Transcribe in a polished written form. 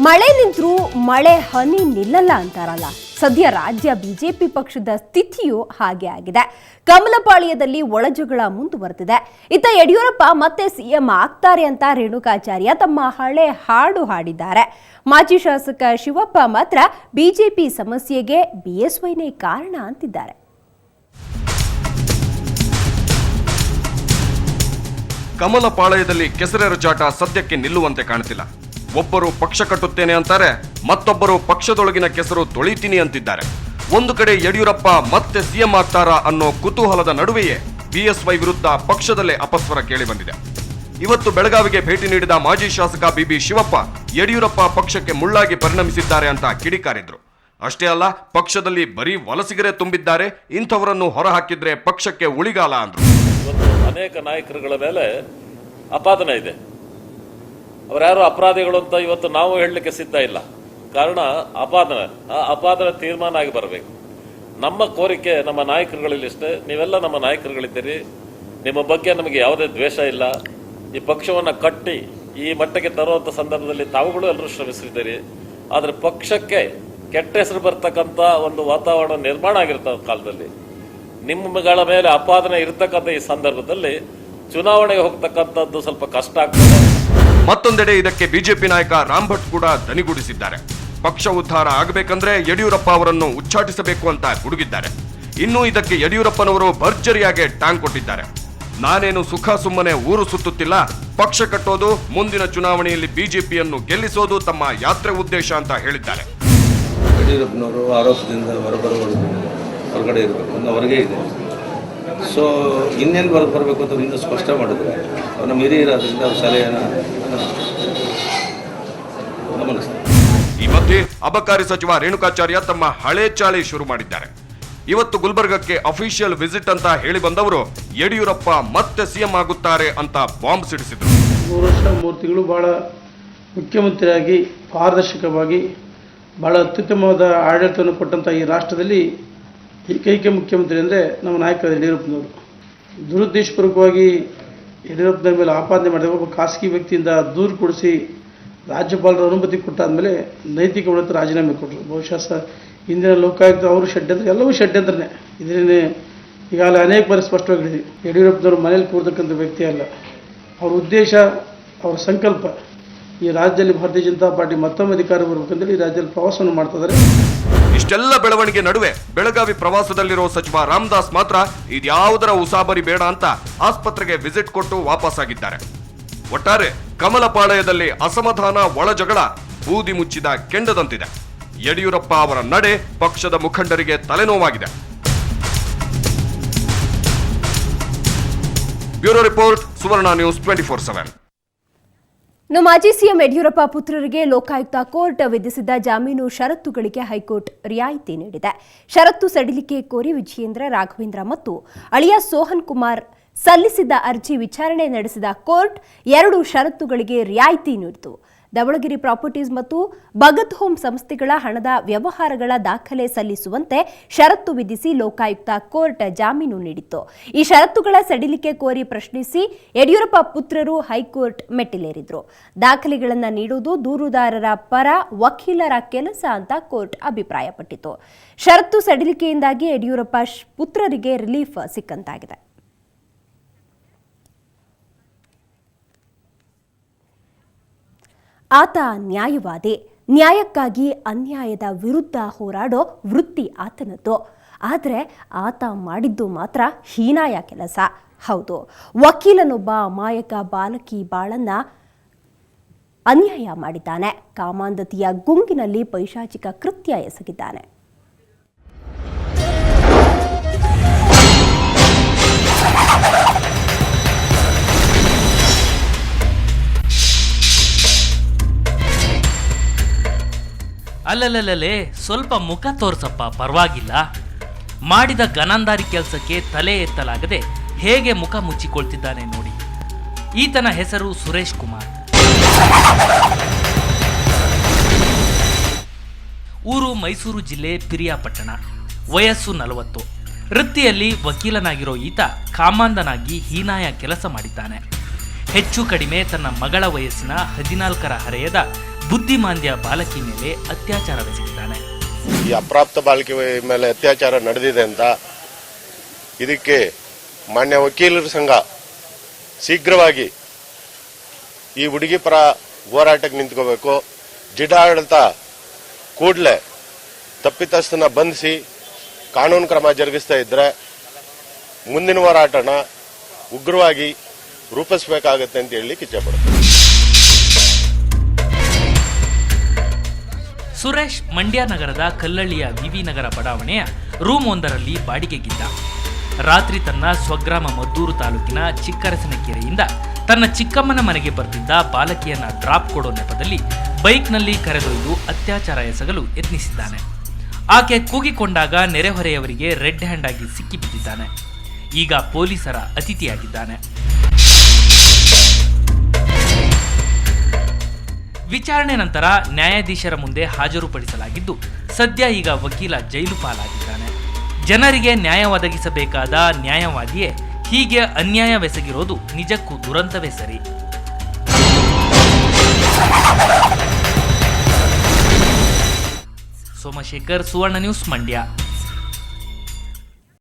ಮಳೆ ನಿಂತರೂ ಮಳೆ ಹನಿ ನಿಲ್ಲಲ್ಲ ಅಂತಾರಲ್ಲ, ಸದ್ಯ ರಾಜ್ಯ ಬಿಜೆಪಿ ಪಕ್ಷದ ಸ್ಥಿತಿಯೂ ಹಾಗೆ ಆಗಿದೆ. ಕಮಲಪಾಳ್ಯದಲ್ಲಿ ಒಳಜಗಳ ಮುಂದುವರೆದಿದೆ. ಇತ್ತ ಯಡಿಯೂರಪ್ಪ ಮತ್ತೆ ಸಿಎಂ ಆಗ್ತಾರೆ ಅಂತ ರೇಣುಕಾಚಾರ್ಯ ತಮ್ಮ ಹಳೆ ಹಾಡು ಹಾಡಿದ್ದಾರೆ. ಮಾಜಿ ಶಾಸಕ ಶಿವಪ್ಪ ಮಾತ್ರ ಬಿಜೆಪಿ ಸಮಸ್ಯೆಗೆ ಬಿಎಸ್ವೈನೇ ಕಾರಣ ಅಂತಿದ್ದಾರೆ. ಕಮಲಪಾಳ್ಯದಲ್ಲಿ ಕೆಸರೆರಚಾಟ ಸದ್ಯಕ್ಕೆ ನಿಲ್ಲುವಂತೆ ಕಾಣುತ್ತಿಲ್ಲ. ಒಬ್ಬರು ಪಕ್ಷ ಕಟ್ಟುತ್ತೇನೆ ಅಂತಾರೆ, ಮತ್ತೊಬ್ಬರು ಪಕ್ಷದೊಳಗಿನ ಕೆಸರು ತೊಳಿತೀನಿ ಅಂತಿದ್ದಾರೆ. ಒಂದು ಕಡೆ ಯಡಿಯೂರಪ್ಪ ಮತ್ತೆ ಸಿಎಂ ಆಗ್ತಾರಾ ಅನ್ನೋ ಕುತೂಹಲದ ನಡುವೆಯೇ ಬಿಎಸ್ವೈ ವಿರುದ್ಧ ಪಕ್ಷದಲ್ಲೇ ಅಪಸ್ವರ ಕೇಳಿಬಂದಿದೆ. ಇವತ್ತು ಬೆಳಗಾವಿಗೆ ಭೇಟಿ ನೀಡಿದ ಮಾಜಿ ಶಾಸಕ ಬಿಬಿ ಶಿವಪ್ಪ ಯಡಿಯೂರಪ್ಪ ಪಕ್ಷಕ್ಕೆ ಮುಳ್ಳಾಗಿ ಪರಿಣಮಿಸಿದ್ದಾರೆ ಅಂತ ಕಿಡಿಕಾರಿದ್ರು. ಅಷ್ಟೇ ಅಲ್ಲ, ಪಕ್ಷದಲ್ಲಿ ಬರೀ ವಲಸಿಗರೇ ತುಂಬಿದ್ದಾರೆ, ಇಂಥವರನ್ನು ಹೊರಹಾಕಿದ್ರೆ ಪಕ್ಷಕ್ಕೆ ಉಳಿಗಾಲ ಅಂದ್ರು. ಅನೇಕ ನಾಯಕರುಗಳ ಮೇಲೆ ಅಪಾದನೆ ಇದೆ. ಅವರ್ಯಾರು ಅಪರಾಧಿಗಳು ಅಂತ ಇವತ್ತು ನಾವು ಹೇಳಲಿಕ್ಕೆ ಸಿದ್ಧ ಇಲ್ಲ. ಕಾರಣ ಅಪಾದನೆ ತೀರ್ಮಾನ ಆಗಿ ಬರಬೇಕು. ನಮ್ಮ ಕೋರಿಕೆ ನಮ್ಮ ನಾಯಕರುಗಳಲ್ಲಿ ಇಷ್ಟೇ, ನೀವೆಲ್ಲ ನಮ್ಮ ನಾಯಕರುಗಳಿದ್ದೀರಿ, ನಿಮ್ಮ ಬಗ್ಗೆ ನಮಗೆ ಯಾವುದೇ ದ್ವೇಷ ಇಲ್ಲ. ಈ ಪಕ್ಷವನ್ನು ಕಟ್ಟಿ ಈ ಮಟ್ಟಕ್ಕೆ ತರುವಂಥ ಸಂದರ್ಭದಲ್ಲಿ ತಾವುಗಳು ಎಲ್ಲರೂ ಶ್ರಮಿಸಿದ್ದೀರಿ. ಆದರೆ ಪಕ್ಷಕ್ಕೆ ಕೆಟ್ಟ ಹೆಸರು ಬರ್ತಕ್ಕಂಥ ಒಂದು ವಾತಾವರಣ ನಿರ್ಮಾಣ ಆಗಿರ್ತಕ್ಕಂಥ ಕಾಲದಲ್ಲಿ ನಿಮ್ಮಗಳ ಮೇಲೆ ಅಪಾದನೆ ಇರತಕ್ಕಂಥ ಈ ಸಂದರ್ಭದಲ್ಲಿ ಚುನಾವಣೆಗೆ ಹೋಗ್ತಕ್ಕಂಥದ್ದು ಸ್ವಲ್ಪ ಕಷ್ಟ ಆಗ್ತದೆ. ಮತ್ತೊಂದೆಡೆ ಇದಕ್ಕೆ ಬಿಜೆಪಿ ನಾಯಕ ರಾಮ್ ಭಟ್ ಕೂಡ ದನಿಗೂಡಿಸಿದ್ದಾರೆ. ಪಕ್ಷ ಉದ್ಧಾರ ಆಗಬೇಕಂದ್ರೆ ಯಡಿಯೂರಪ್ಪ ಅವರನ್ನು ಉಚ್ಚಾಟಿಸಬೇಕು ಅಂತ ಗುಡುಗಿದ್ದಾರೆ. ಇನ್ನು ಇದಕ್ಕೆ ಯಡಿಯೂರಪ್ಪನವರು ಭರ್ಜರಿಯಾಗಿ ಟಾಂಗ್ ಕೊಟ್ಟಿದ್ದಾರೆ. ನಾನೇನು ಸುಖ ಸುಮ್ಮನೆ ಊರು ಸುತ್ತುತ್ತಿಲ್ಲ, ಪಕ್ಷ ಕಟ್ಟೋದು, ಮುಂದಿನ ಚುನಾವಣೆಯಲ್ಲಿ ಬಿಜೆಪಿಯನ್ನು ಗೆಲ್ಲಿಸೋದು ತಮ್ಮ ಯಾತ್ರೆ ಉದ್ದೇಶ ಅಂತ ಹೇಳಿದ್ದಾರೆ. ಯಡಿಯೂರಪ್ಪನವರು ಆರೋಪದಿಂದ ಹೊರಗಡೆ ಇರಬೇಕು ಅನ್ನೋ ಹೊರಗೆ ಇದೆ. ಸೊ ಇನ್ನೇನು ಬರಬೇಕು ಅಂತ ಇನ್ನೂ ಸ್ಪಷ್ಟ ಮಾಡಿದ್ರು. ಅವ್ರು ನಮ್ಮ ಹಿರಿಯರಾದ್ರಿಂದ ಅವ್ರ ಸಲಹೆಯನ್ನು ಗಮನಿಸ್ತಾರೆ. ಈ ಮಧ್ಯೆ ಅಬಕಾರಿ ಸಚಿವ ರೇಣುಕಾಚಾರ್ಯ ತಮ್ಮ ಹಳೆ ಚಾಳಿ ಶುರು ಮಾಡಿದ್ದಾರೆ. ಇವತ್ತು ಗುಲ್ಬರ್ಗಕ್ಕೆ ಅಫಿಷಿಯಲ್ ವಿಸಿಟ್ ಅಂತ ಹೇಳಿ ಬಂದವರು ಯಡಿಯೂರಪ್ಪ ಮತ್ತೆ ಸಿಎಂ ಆಗುತ್ತಾರೆ ಅಂತ ಬಾಂಬ್ ಸಿಡಿಸಿದ್ರು. 3 ವರ್ಷ 3 ತಿಂಗಳು ಬಹಳ ಮುಖ್ಯಮಂತ್ರಿಯಾಗಿ ಪಾರದರ್ಶಕವಾಗಿ ಬಹಳ ಅತ್ಯುತ್ತಮವಾದ ಆಡಳಿತವನ್ನು ಕೊಟ್ಟಂಥ ಈ ರಾಷ್ಟ್ರದಲ್ಲಿ ಏಕೈಕ ಮುಖ್ಯಮಂತ್ರಿ ಅಂದರೆ ನಮ್ಮ ನಾಯಕ ಯಡಿಯೂರಪ್ಪನವರು. ದುರುದ್ದೇಶಪೂರ್ವಕವಾಗಿ ಯಡಿಯೂರಪ್ಪನ ಮೇಲೆ ಆಪಾದನೆ ಮಾಡಿದ ಒಬ್ಬ ಖಾಸಗಿ ವ್ಯಕ್ತಿಯಿಂದ ದೂರು ಕೊಡಿಸಿ ರಾಜ್ಯಪಾಲರ ಅನುಮತಿ ಕೊಟ್ಟಾದ್ಮೇಲೆ ನೈತಿಕ ಉನ್ನತ ರಾಜೀನಾಮೆ ಕೊಟ್ಟರು. ಬಹುಶಃ ಇಂದಿನ ಲೋಕಾಯುಕ್ತ ಅವರು ಷಡ್ಯಂತ್ರ, ಎಲ್ಲವೂ ಷಡ್ಯಂತ್ರನೇ. ಇದನ್ನೇ ಈಗಾಗಲೇ ಅನೇಕ ಬಾರಿ ಸ್ಪಷ್ಟವಾಗಿದ್ದೀವಿ. ಯಡಿಯೂರಪ್ಪನವರು ಮನೇಲಿ ಕೂರ್ತಕ್ಕಂಥ ವ್ಯಕ್ತಿ ಅಲ್ಲ. ಅವರ ಉದ್ದೇಶ, ಅವರ ಸಂಕಲ್ಪ ಈ ರಾಜ್ಯದಲ್ಲಿ ಭಾರತೀಯ ಜನತಾ ಪಾರ್ಟಿ ಮತ್ತೊಮ್ಮೆ ಅಧಿಕಾರ ಬರಬೇಕಂದ್ರೆ ಈ ರಾಜ್ಯದಲ್ಲಿ ಪ್ರವಾಸವನ್ನು ಮಾಡ್ತಿದ್ದಾರೆ. ಇಷ್ಟೆಲ್ಲ ಬೆಳವಣಿಗೆ ನಡುವೆ ಬೆಳಗಾವಿ ಪ್ರವಾಸದಲ್ಲಿರೋ ಸಚಿವ ರಾಮದಾಸ್ ಮಾತ್ರ ಇದ್ಯಾವುದರ ಉಸಾಬರಿ ಬೇಡ ಅಂತ ಆಸ್ಪತ್ರೆಗೆ ವಿಸಿಟ್ ಕೊಟ್ಟು ವಾಪಸ್ಸಾಗಿದ್ದಾರೆ. ಒಟ್ಟಾರೆ ಕಮಲಪಾಳ್ಯದಲ್ಲಿ ಅಸಮಾಧಾನ, ಒಳಜಗಳ ಬೂದಿ ಮುಚ್ಚಿದ ಕೆಂಡದಂತಿದೆ. ಯಡಿಯೂರಪ್ಪ ಅವರ ನಡೆ ಪಕ್ಷದ ಮುಖಂಡರಿಗೆ ತಲೆನೋವಾಗಿದೆ. ಬ್ಯೂರೋ ರಿಪೋರ್ಟ್, ಸುವರ್ಣ ನ್ಯೂಸ್ 24/7. ಮಾಜಿ ಸಿಎಂ ಯಡಿಯೂರಪ್ಪ ಪುತ್ರರಿಗೆ ಲೋಕಾಯುಕ್ತ ಕೋರ್ಟ್ ವಿಧಿಸಿದ್ದ ಜಾಮೀನು ಷರತ್ತುಗಳಿಗೆ ಹೈಕೋರ್ಟ್ ರಿಯಾಯಿತಿ ನೀಡಿದೆ. ಷರತ್ತು ಸಡಿಲಿಕೆ ಕೋರಿ ವಿಜಯೇಂದ್ರ, ರಾಘವೇಂದ್ರ ಮತ್ತು ಅಳಿಯ ಸೋಹನ್ ಕುಮಾರ್ ಸಲ್ಲಿಸಿದ್ದ ಅರ್ಜಿ ವಿಚಾರಣೆ ನಡೆಸಿದ ಕೋರ್ಟ್ 2 ಷರತ್ತುಗಳಿಗೆ ರಿಯಾಯಿತಿ ನೀಡಿತು. ಧವಳಗಿರಿ ಪ್ರಾಪರ್ಟೀಸ್ ಮತ್ತು ಭಗತ್ ಹೋಮ್ ಸಂಸ್ಥೆಗಳ ಹಣದ ವ್ಯವಹಾರಗಳ ದಾಖಲೆ ಸಲ್ಲಿಸುವಂತೆ ಷರತ್ತು ವಿಧಿಸಿ ಲೋಕಾಯುಕ್ತ ಕೋರ್ಟ್ ಜಾಮೀನು ನೀಡಿತ್ತು. ಈ ಷರತ್ತುಗಳ ಸಡಿಲಿಕೆ ಕೋರಿ ಪ್ರಶ್ನಿಸಿ ಯಡಿಯೂರಪ್ಪ ಪುತ್ರರು ಹೈಕೋರ್ಟ್ ಮೆಟ್ಟಿಲೇರಿದ್ರು. ದಾಖಲೆಗಳನ್ನು ನೀಡುವುದು ದೂರುದಾರರ ಪರ ವಕೀಲರ ಕೆಲಸ ಅಂತ ಕೋರ್ಟ್ ಅಭಿಪ್ರಾಯಪಟ್ಟಿತು. ಷರತ್ತು ಸಡಿಲಿಕೆಯಿಂದಾಗಿ ಯಡಿಯೂರಪ್ಪ ಪುತ್ರರಿಗೆ ರಿಲೀಫ್ ಸಿಕ್ಕಂತಾಗಿದೆ. ಆತ ನ್ಯಾಯವಾದಿ. ನ್ಯಾಯಕ್ಕಾಗಿ ಅನ್ಯಾಯದ ವಿರುದ್ಧ ಹೋರಾಡೋ ವೃತ್ತಿ ಆತನದ್ದು. ಆದರೆ ಆತ ಮಾಡಿದ್ದು ಮಾತ್ರ ಹೀನಾಯ ಕೆಲಸ. ಹೌದು, ವಕೀಲನೊಬ್ಬ ಅಮಾಯಕ ಬಾಲಕಿ ಬಾಳನ್ನ ಅನ್ಯಾಯ ಮಾಡಿದ್ದಾನೆ. ಕಾಮಾಂಧತೆಯ ಗುಂಗಿನಲ್ಲಿ ಪೈಶಾಚಿಕ ಕೃತ್ಯ ಎಸಗಿದ್ದಾನೆ. ಅಲ್ಲಲ್ಲೇ ಸ್ವಲ್ಪ ಮುಖ ತೋರ್ಸಪ್ಪ, ಪರವಾಗಿಲ್ಲ. ಮಾಡಿದ ಗನಾಂಧಾರಿ ಕೆಲಸಕ್ಕೆ ತಲೆ ಎತ್ತಲಾಗದೆ ಹೇಗೆ ಮುಖ ಮುಚ್ಚಿಕೊಳ್ತಿದ್ದಾನೆ ನೋಡಿ. ಈತನ ಹೆಸರು ಸುರೇಶ್ ಕುಮಾರ್. ಊರು ಮೈಸೂರು ಜಿಲ್ಲೆ ಪಿರಿಯಾಪಟ್ಟಣ. ವಯಸ್ಸು 40. ವೃತ್ತಿಯಲ್ಲಿ ವಕೀಲನಾಗಿರೋ ಈತ ಕಾಮಾಂಧನಾಗಿ ಹೀನಾಯ ಕೆಲಸ ಮಾಡಿದ್ದಾನೆ. ಹೆಚ್ಚು ಕಡಿಮೆ ತನ್ನ ಮಗಳ ವಯಸ್ಸಿನ 14ರ ಹರೆಯದ ಬುದ್ಧಿಮಾಂದ್ಯ ಬಾಲಕಿ ಮೇಲೆ ಅತ್ಯಾಚಾರವೆಸಗಿದ್ದಾನೆ. ಈ ಅಪ್ರಾಪ್ತ ಬಾಲಕಿ ಮೇಲೆ ಅತ್ಯಾಚಾರ ನಡೆದಿದೆ ಅಂತ ಇದಕ್ಕೆ ಮಾನ್ಯ ವಕೀಲರ ಸಂಘ ಶೀಘ್ರವಾಗಿ ಈ ಹುಡುಗಿ ಪರ ಹೋರಾಟಕ್ಕೆ ನಿಂತ್ಕೋಬೇಕು. ಜಿಲ್ಲಾಡಳಿತ ಕೂಡಲೇ ತಪ್ಪಿತಸ್ಥನ ಬಂಧಿಸಿ ಕಾನೂನು ಕ್ರಮ ಜರುಗಿಸ್ತಾ ಇದ್ರೆ ಮುಂದಿನ ಹೋರಾಟನ ಉಗ್ರವಾಗಿ ರೂಪಿಸಬೇಕಾಗತ್ತೆ ಅಂತ ಹೇಳಿ ಇಚ್ಛೆಪಡುತ್ತೆ. ಸುರೇಶ್ ಮಂಡ್ಯ ನಗರದ ಕಲ್ಲಳ್ಳಿಯ ವಿವಿ ನಗರ ಬಡಾವಣೆಯ ರೂಮ್ ಒಂದರಲ್ಲಿ ಬಾಡಿಗೆಗಿದ್ದ. ರಾತ್ರಿ ತನ್ನ ಸ್ವಗ್ರಾಮ ಮದ್ದೂರು ತಾಲೂಕಿನ ಚಿಕ್ಕರಸನಕೆರೆಯಿಂದ ತನ್ನ ಚಿಕ್ಕಮ್ಮನ ಮನೆಗೆ ಬರ್ತಿದ್ದ ಬಾಲಕಿಯನ್ನ ಡ್ರಾಪ್ ಕೊಡೋ ನೆಪದಲ್ಲಿ ಬೈಕ್ನಲ್ಲಿ ಕರೆದೊಯ್ದು ಅತ್ಯಾಚಾರ ಎಸಗಲು ಯತ್ನಿಸಿದ್ದಾನೆ. ಆಕೆ ಕೂಗಿಕೊಂಡಾಗ ನೆರೆಹೊರೆಯವರಿಗೆ ರೆಡ್ ಹ್ಯಾಂಡ್ ಆಗಿ ಸಿಕ್ಕಿಬಿದ್ದಿದ್ದಾನೆ. ಈಗ ಪೊಲೀಸರ ಅತಿಥಿಯಾಗಿದ್ದಾನೆ. ವಿಚಾರಣೆ ನಂತರ ನ್ಯಾಯಾಧೀಶರ ಮುಂದೆ ಹಾಜರುಪಡಿಸಲಾಗಿದ್ದು, ಸದ್ಯ ಈಗ ವಕೀಲ ಜೈಲು ಪಾಲಾಗಿದ್ದಾನೆ. ಜನರಿಗೆ ನ್ಯಾಯ ಒದಗಿಸಬೇಕಾದ ನ್ಯಾಯವಾದಿಯೇ ಹೀಗೆ ಅನ್ಯಾಯವೆಸಗಿರೋದು ನಿಜಕ್ಕೂ ದುರಂತವೇ ಸರಿ. ಸೋಮಶೇಖರ್, ಸುವರ್ಣ ನ್ಯೂಸ್, ಮಂಡ್ಯ.